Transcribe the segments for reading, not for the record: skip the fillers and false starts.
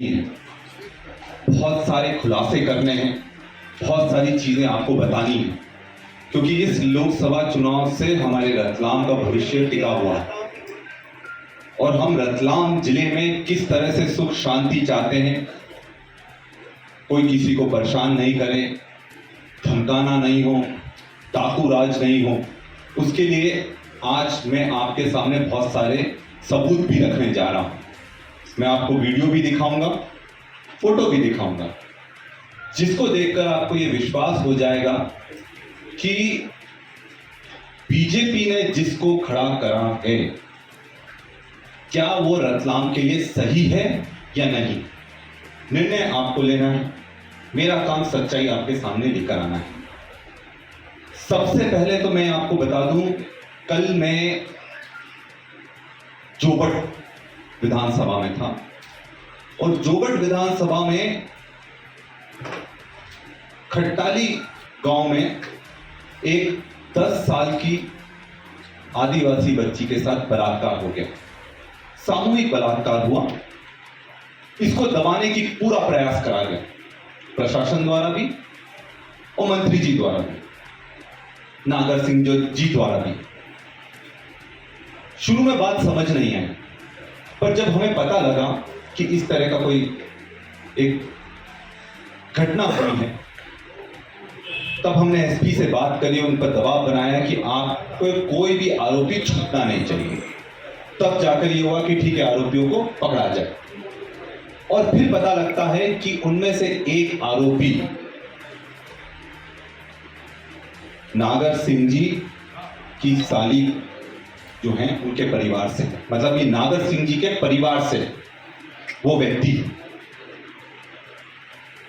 बहुत सारे खुलासे करने हैं, बहुत सारी चीजें आपको बतानी है, क्योंकि इस लोकसभा चुनाव से हमारे रतलाम का भविष्य टिका हुआ है और हम रतलाम जिले में किस तरह से सुख शांति चाहते हैं। कोई किसी को परेशान नहीं करे, धमकाना नहीं हो, डाकू राज नहीं हो। उसके लिए आज मैं आपके सामने बहुत सारे सबूत भी रखने जा रहा हूं। मैं आपको वीडियो भी दिखाऊंगा, फोटो भी दिखाऊंगा, जिसको देखकर आपको यह विश्वास हो जाएगा कि बीजेपी ने जिसको खड़ा करा है, क्या वो रतलाम के लिए सही है या नहीं। निर्णय आपको लेना है, मेरा काम सच्चाई आपके सामने लेकर आना है। सबसे पहले तो मैं आपको बता दूं, कल मैं जोबट विधानसभा में था और जोबट विधानसभा में खट्टाली गांव में एक 10 साल की आदिवासी बच्ची के साथ बलात्कार हो गया। सामूहिक बलात्कार हुआ। इसको दबाने की पूरा प्रयास करा गया, प्रशासन द्वारा भी और मंत्री जी द्वारा भी, नागर सिंह जी द्वारा भी। शुरू में बात समझ नहीं आई, पर जब हमें पता लगा कि इस तरह का कोई एक घटना हुई है, तब हमने एसपी से बात करी, उन पर दबाव बनाया कि आपको कोई भी आरोपी छूटना नहीं चाहिए। तब जाकर ये हुआ कि ठीक है, आरोपियों को पकड़ा जाए। और फिर पता लगता है कि उनमें से एक आरोपी नागर सिंह जी की साली जो हैं उनके परिवार से, मतलब ये नागर सिंह जी के परिवार से वो व्यक्ति।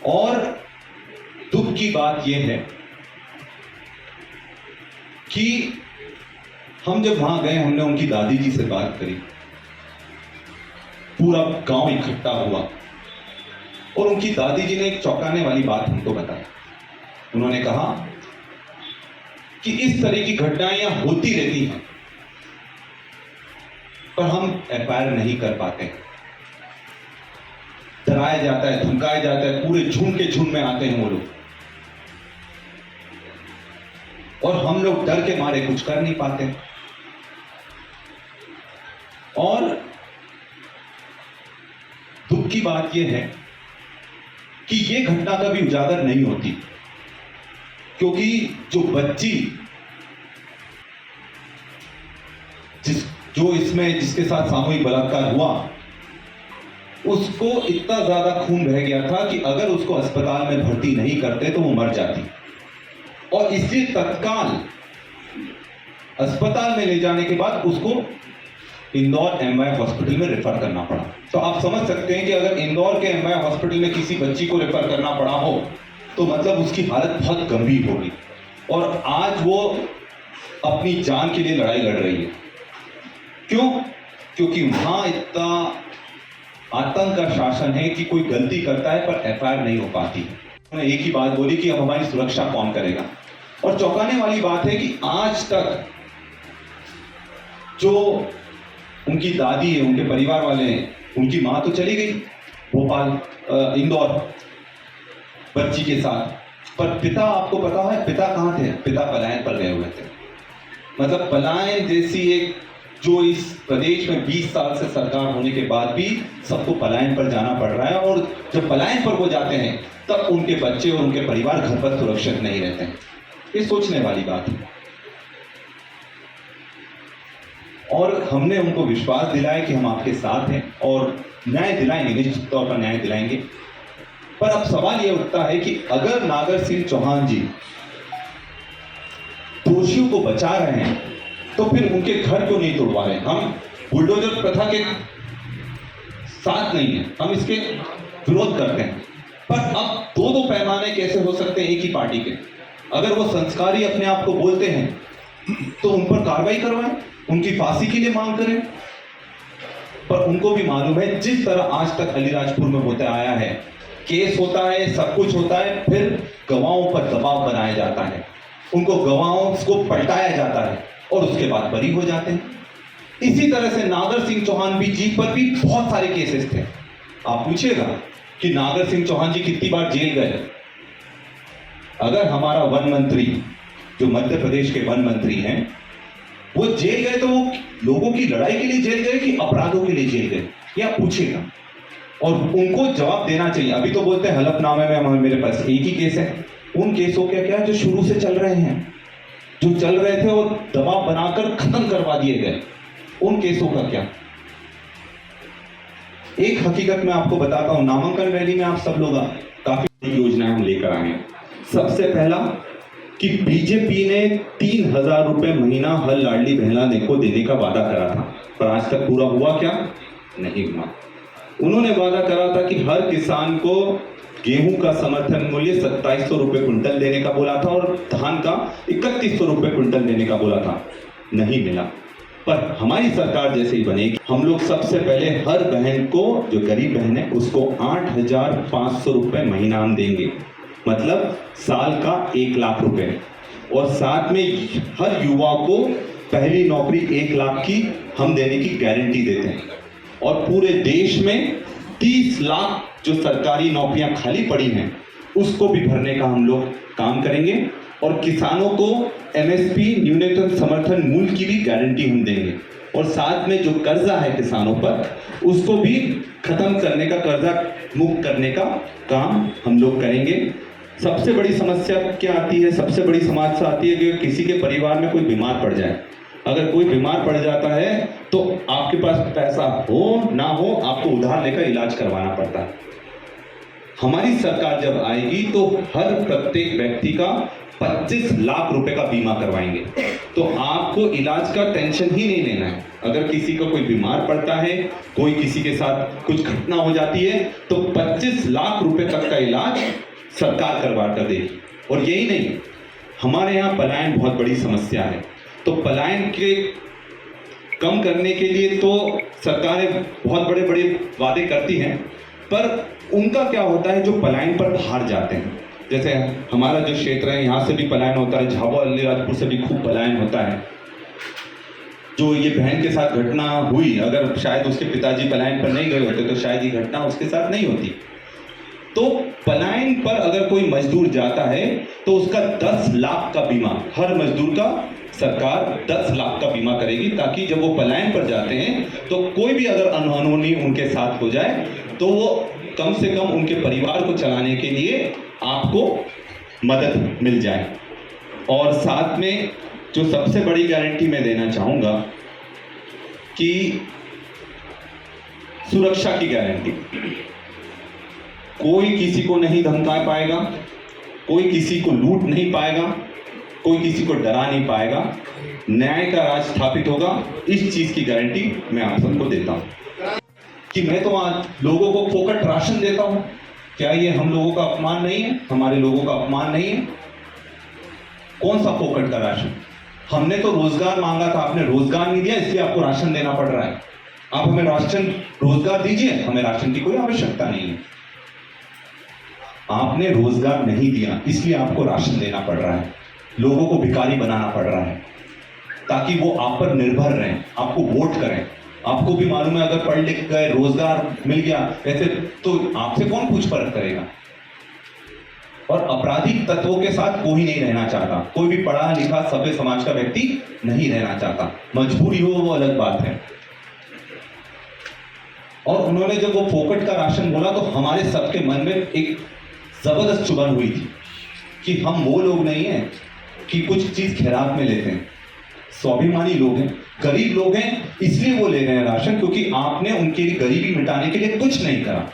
और दुख की बात यह है कि हम जब वहां गए, हमने उनकी दादी जी से बात करी, पूरा गांव इकट्ठा हुआ और उनकी दादी जी ने एक चौंकाने वाली बात हमको बताई। उन्होंने कहा कि इस तरह की घटनाएं यहां होती रहती हैं, पर हम एफआईआर नहीं कर पाते। डराया जाता है, धमकाया जाता है, पूरे झुंड के झुंड में आते हैं वो लोग, और हम लोग डर के मारे कुछ कर नहीं पाते। और दुख की बात यह है कि यह घटना कभी उजागर नहीं होती, क्योंकि जो बच्ची जो इसमें जिसके साथ सामूहिक बलात्कार हुआ, उसको इतना ज्यादा खून बह गया था कि अगर उसको अस्पताल में भर्ती नहीं करते तो वो मर जाती, और इसलिए तत्काल अस्पताल में ले जाने के बाद उसको इंदौर एमवाय हॉस्पिटल में रेफर करना पड़ा। तो आप समझ सकते हैं कि अगर इंदौर के एमवाय हॉस्पिटल में किसी बच्ची को रेफर करना पड़ा हो तो मतलब उसकी हालत बहुत गंभीर होगी, और आज वो अपनी जान के लिए लड़ाई लड़ रही है। क्यों? क्योंकि वहां इतना आतंक का शासन है कि कोई गलती करता है पर एफआईआर नहीं हो पाती है। उन्होंने एक ही बात बोली कि अब हमारी सुरक्षा कौन करेगा। और चौंकाने वाली बात है कि आज तक जो उनकी दादी है, उनके परिवार वाले हैं, उनकी मां तो चली गई भोपाल, इंदौर बच्ची के साथ, पर पिता, आपको पता है पिता कहां थे? पिता पलायन पर गए हुए थे। मतलब पलायन जैसी एक, जो इस प्रदेश में 20 साल से सरकार होने के बाद भी सबको पलायन पर जाना पड़ रहा है, और जब पलायन पर वो जाते हैं तब उनके बच्चे और उनके परिवार घर पर सुरक्षित नहीं रहते हैं। ये सोचने वाली बात है। और हमने उनको विश्वास दिलाया कि हम आपके साथ हैं और न्याय दिलाएंगे, निश्चित तौर पर न्याय दिलाएंगे। पर अब सवाल यह उठता है कि अगर नागर सिंह चौहान जी दोषियों को बचा रहे हैं तो फिर उनके घर क्यों नहीं तोड़वा रहे? हम बुलडोजर प्रथा के साथ नहीं है, हम इसके विरोध करते हैं, पर अब दो पैमाने कैसे हो सकते हैं एक ही पार्टी के? अगर वो संस्कारी अपने आप को बोलते हैं तो उन पर कार्रवाई करवाएं, उनकी फांसी के लिए मांग करें। पर उनको भी मालूम है, जिस तरह आज तक अलीराजपुर में होता आया है, केस होता है, सब कुछ होता है, फिर गवाहों पर दबाव बनाया जाता है, उनको गवाहों को पलटाया जाता है और उसके बाद बरी हो जाते हैं। इसी तरह से नागर सिंह चौहान जी पर भी बहुत सारे केसेस थे, आप पूछिएगा कि नागर सिंह चौहान जी कितनी बार जेल गए। अगर हमारा वन मंत्री, जो मध्य प्रदेश के वन मंत्री हैं, वो जेल गए तो वो लोगों की लड़ाई के लिए जेल गए कि अपराधों के लिए जेल गए, ये आप पूछिएगा और उनको जवाब देना चाहिए। अभी तो बोलते हैं हलफनामे में मेरे पास एक ही केस है। उन केसों का क्या, जो शुरू से चल रहे हैं, जो चल रहे थे और दबाव बनाकर खत्म करवा दिए गए, उन केसों का क्या। एक हकीकत मैं आपको बताता हूं, नामांकन रैली में आप सब लोग काफी योजनाएं हम लेकर आए हैं। सबसे पहला कि बीजेपी ने 3,000 रुपए महीना हर लाडली बहना को देने का वादा करा था, पर आज तक पूरा हुआ क्या? नहीं हुआ। उन्होंने वादा करा था कि हर किसान को गेहूं का समर्थन मूल्य 2700 रुपए क्विंटल देने का बोला था और धान का 3100 रुपए क्विंटल देने का बोला था, नहीं मिला। पर हमारी सरकार जैसे ही बनेगी, हम लोग सबसे पहले हर बहन को, जो गरीब बहन है, उसको 8,500 रुपए महीना हम देंगे, मतलब साल का 1 लाख रुपए। और साथ में हर युवा को पहली नौकरी 1 लाख की हम देने की गारंटी देते हैं। और पूरे देश में 30 लाख जो सरकारी नौकरियां खाली पड़ी हैं, उसको भी भरने का हम लोग काम करेंगे। और किसानों को एमएसपी, न्यूनतम समर्थन मूल्य की भी गारंटी हम देंगे। और साथ में जो कर्जा है किसानों पर, उसको भी खत्म करने का, कर्जा मुक्त करने का काम हम लोग करेंगे। सबसे बड़ी समस्या क्या आती है? सबसे बड़ी समस्या आती है कि किसी के परिवार में कोई बीमार पड़ जाए। अगर कोई बीमार पड़ जाता है तो आपके पास पैसा हो ना हो, आपको उधार लेकर इलाज करवाना पड़ता है। हमारी सरकार जब आएगी तो हर प्रत्येक व्यक्ति का 25 लाख रुपए का बीमा करवाएंगे, तो आपको इलाज का टेंशन ही नहीं लेना है। अगर किसी को कोई बीमार पड़ता है, कोई किसी के साथ कुछ घटना हो जाती है, तो 25 लाख रुपए तक का इलाज सरकार करवा कर देगी। और यही नहीं, हमारे यहाँ पलायन बहुत बड़ी समस्या है, तो पलायन के कम करने के लिए तो सरकारें बहुत बड़े बड़े वादे करती हैं, पर उनका क्या होता है जो पलायन पर बाहर जाते हैं। जैसे हमारा जो क्षेत्र है, यहाँ से भी पलायन होता है, झाबुआ अलीराजपुर से भी खूब पलायन होता है। जो ये बहन के साथ घटना हुई, अगर शायद उसके पिताजी पलायन पर नहीं गए होते तो शायद ये घटना उसके साथ नहीं होती। तो पलायन पर अगर कोई मजदूर जाता है तो उसका 10 लाख का बीमा, हर मजदूर का सरकार 10 लाख का बीमा करेगी, ताकि जब वो पलायन पर जाते हैं तो कोई भी अगर अनहोनी उनके साथ हो जाए तो वो कम से कम उनके परिवार को चलाने के लिए आपको मदद मिल जाए। और साथ में जो सबसे बड़ी गारंटी मैं देना चाहूँगा कि सुरक्षा की गारंटी। कोई किसी को नहीं धमका पाएगा, कोई किसी को लूट नहीं पाएगा, कोई किसी को डरा नहीं पाएगा, न्याय का राज स्थापित होगा। इस चीज की गारंटी मैं आप सबको देता हूं। कि मैं तो आज लोगों को फोकट राशन देता हूं, क्या ये हम लोगों का अपमान नहीं है? हमारे लोगों का अपमान नहीं है? कौन सा फोकट का राशन? हमने तो रोजगार मांगा था, आपने रोजगार नहीं दिया, इसलिए आपको राशन देना पड़ रहा है। आप हमें राशन, रोजगार दीजिए, हमें राशन की कोई आवश्यकता नहीं है। आपने रोजगार नहीं दिया, इसलिए आपको राशन देना पड़ रहा है, लोगों को भिखारी बनाना पड़ रहा है, ताकि वो आप पर निर्भर रहें, आपको वोट करें। आपको भी मालूम है, अगर पढ़ लिख गए, रोजगार मिल गया, ऐसे तो आपसे कौन पूछ परख करेगा। और आपराधिक तत्वों के साथ कोई नहीं रहना चाहता, कोई भी पढ़ा लिखा सभ्य समाज का व्यक्ति नहीं रहना चाहता। मजबूरी हो वो अलग बात है। और उन्होंने जब वो फोकट का राशन बोला तो हमारे सबके मन में एक जबरदस्त चुभन हुई थी कि हम वो लोग नहीं हैं कि कुछ चीज खैरात में लेते हैं। स्वाभिमानी लोग हैं, गरीब लोग हैं, इसलिए वो ले रहे हैं राशन, क्योंकि आपने उनकी गरीबी मिटाने के लिए कुछ नहीं करा।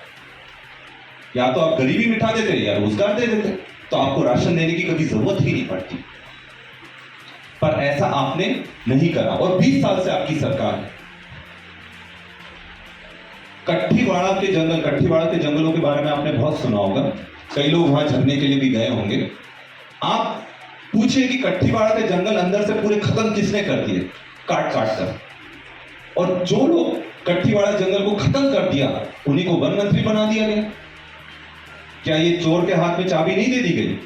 या तो आप गरीबी मिटा देते या रोजगार दे देते, तो आपको राशन देने की कभी जरूरत ही नहीं पड़ती। पर ऐसा आपने नहीं करा और 20 साल से आपकी सरकार है। कट्ठीवाड़ा के जंगल, कट्ठीवाड़ा के जंगलों के बारे में आपने बहुत सुना होगा, कई लोग वहां झरने के लिए भी गए होंगे। आप पूछिए कि कट्ठीवाड़ा के जंगल अंदर से पूरे खत्म किसने कर दिए, काट काट कर। और जो लोग कट्ठीवाड़ा जंगल को खत्म कर दिया, उन्हीं को वन मंत्री बना दिया गया। क्या ये चोर के हाथ में चाबी नहीं दे दी गई?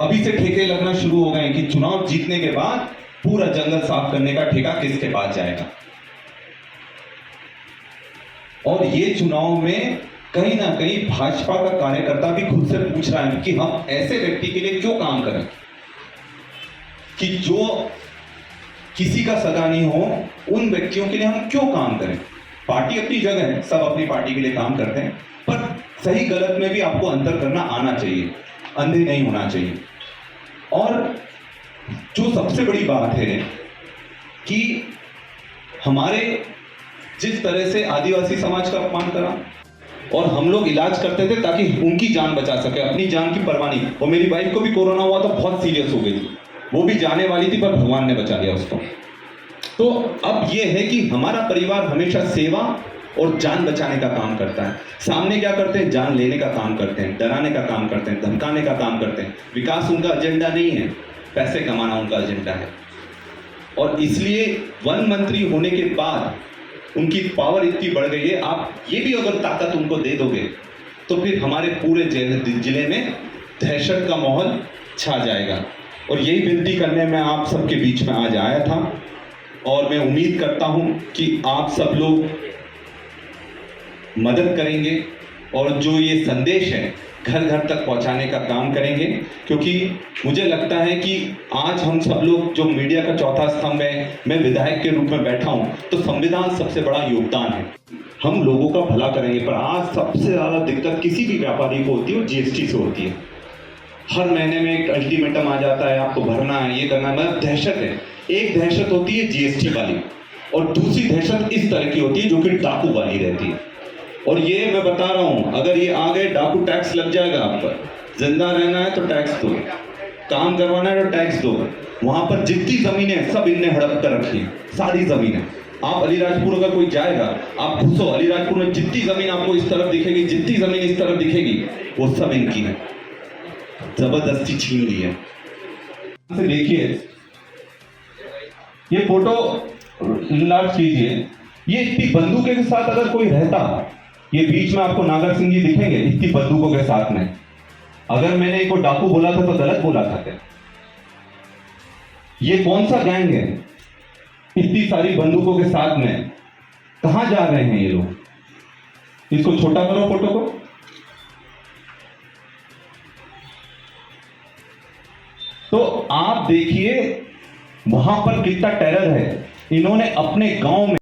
अभी से ठेके लगना शुरू हो गए कि चुनाव जीतने के बाद पूरा जंगल साफ करने का ठेका किसके पास जाएगा। और ये चुनाव में कहीं ना कहीं भाजपा का कार्यकर्ता भी खुद से पूछ रहा है कि हम ऐसे व्यक्ति के लिए क्यों काम करें कि जो किसी का सगा नहीं हो, उन व्यक्तियों के लिए हम क्यों काम करें। पार्टी अपनी जगह है, सब अपनी पार्टी के लिए काम करते हैं, पर सही गलत में भी आपको अंतर करना आना चाहिए, अंधे नहीं होना चाहिए। और जो सबसे बड़ी बात है कि हमारे जिस तरह से आदिवासी समाज का अपमान करा और हम लोग इलाज करते थे ताकि उनकी जान बचा सके, अपनी जान की परवाह नहीं। और मेरी वाइफ को भी कोरोना हुआ तो बहुत सीरियस हो गई थी, वो भी जाने वाली थी, पर भगवान ने बचा लिया उसको। तो अब ये है कि हमारा परिवार हमेशा सेवा और जान बचाने का काम करता है। सामने क्या करते हैं? जान लेने का काम करते हैं, डराने का काम करते हैं, धमकाने का काम करते हैं। विकास उनका एजेंडा नहीं है, पैसे कमाना उनका एजेंडा है। और इसलिए वन मंत्री होने के बाद उनकी पावर इतनी बढ़ गई है, आप ये भी अगर ताकत उनको दे दोगे तो फिर हमारे पूरे जिले में दहशत का माहौल छा जाएगा। और यही विनती करने में आप सबके बीच में आज आया था, और मैं उम्मीद करता हूं कि आप सब लोग मदद करेंगे और जो ये संदेश है घर घर तक पहुंचाने का काम करेंगे। क्योंकि मुझे लगता है कि आज हम सब लोग जो मीडिया का चौथा स्तंभ है, मैं विधायक के रूप में बैठा हूं, तो संविधान सबसे बड़ा योगदान है। हम लोगों का भला करेंगे, पर आज सबसे ज्यादा दिक्कत किसी भी व्यापारी को होती है, वो जीएसटी से होती है। हर महीने में एक अल्टीमेटम आ जाता है, आपको भरना है, ये करना है, मतलब दहशत है। एक दहशत होती है जीएसटी वाली, और दूसरी दहशत इस तरह की होती है जो कि डाकू वाली रहती है। और ये मैं बता रहा हूं, अगर ये आ गए डाकू टैक्स लग जाएगा आप पर। जिंदा रहना है तो टैक्स दो, काम करवाना है तो टैक्स दो। वहां पर जितनी जमीनें सब इनने हड़प कर रखी है, सारी जमीनें। आप अलीराजपुर अगर कोई जाएगा, आप घुसो अलीराजपुर में, जितनी जमीन आपको इस तरफ दिखेगी, जितनी जमीन इस तरफ दिखेगी, वो सब इनकी है, जबरदस्ती छीन ली है। देखिए ये फोटो लार्ज कीजिए, ये इतनी बंदूकों के साथ अगर कोई रहता, ये बीच में आपको नागर सिंह जी दिखेंगे इतनी बंदूकों के साथ में। अगर मैंने इनको डाकू बोला था तो गलत बोला था क्या? ये कौन सा गैंग है इतनी सारी बंदूकों के साथ में? कहां जा रहे हैं ये लोग? इसको छोटा करो फोटो को। तो आप देखिए वहां पर कितना टेरर है। इन्होंने अपने गांव में